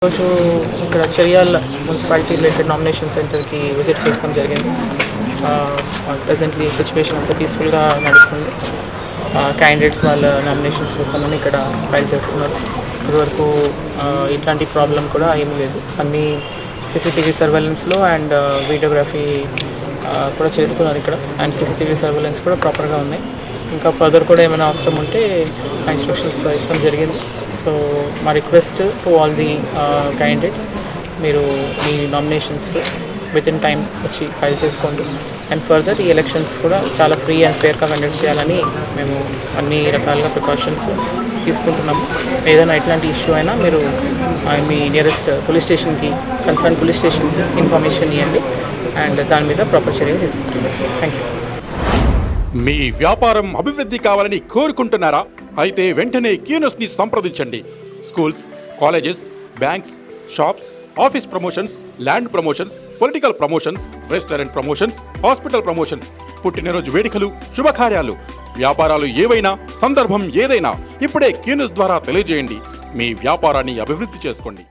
రోజు ఇక్కడ Cheriyal municipality related nomination సెంటర్కి విజిట్ చేస్తాం జరిగింది. ప్రజెంట్లీ సిచ్యువేషన్ అంతా పీస్ఫుల్గా నడుస్తుంది. క్యాండిడేట్స్ వాళ్ళ నామినేషన్స్ కోసమని ఇక్కడ ఫైల్ చేస్తున్నారు. ఇదివరకు ఇట్లాంటి ప్రాబ్లం కూడా ఏమీ లేదు. అన్నీ సీసీటీవీ సర్వేలెన్స్లో అండ్ వీడియోగ్రఫీ కూడా చేస్తున్నారు ఇక్కడ. అండ్ సీసీటీవీ సర్వేలెన్స్ కూడా ప్రాపర్గా ఉన్నాయి. ఇంకా ఫర్దర్ కూడా ఏమైనా అవసరం ఉంటే ఇన్స్ట్రక్షన్స్ ఇస్తాం జరిగింది. సో మా request to all the candidates, మీరు మీ నామినేషన్స్ విత్ ఇన్ టైం వచ్చి ఫైల్ చేసుకోండి. అండ్ ఫర్దర్ ఈ ఎలక్షన్స్ కూడా చాలా ఫ్రీ అండ్ ఫేర్గా కండక్ట్ చేయాలని మేము అన్ని రకాలుగా ప్రికాషన్స్ తీసుకుంటున్నాము. ఏదైనా ఎట్లాంటి ఇష్యూ అయినా మీరు మీ నియరెస్ట్ పోలీస్ స్టేషన్కి, కన్సర్న్ పోలీస్ స్టేషన్కి ఇన్ఫర్మేషన్ ఇవ్వండి అండ్ దాని మీద ప్రాపర్ చర్యలు తీసుకుంటున్నాం. Thank you. మీ వ్యాపారం అభివృద్ధి కావాలని కోరుకుంటున్నారా? అయితే వెంటనే క్యూనస్ని సంప్రదించండి. Schools, colleges, banks, shops, office promotions, land promotions, political promotions, restaurant promotions, hospital promotions, పుట్టినరోజు వేడుకలు, శుభకార్యాలు, వ్యాపారాలు ఏవైనా, సందర్భం ఏదైనా ఇప్పుడే క్యూనస్ ద్వారా తెలియజేయండి. మీ వ్యాపారాన్ని అభివృద్ధి చేసుకోండి.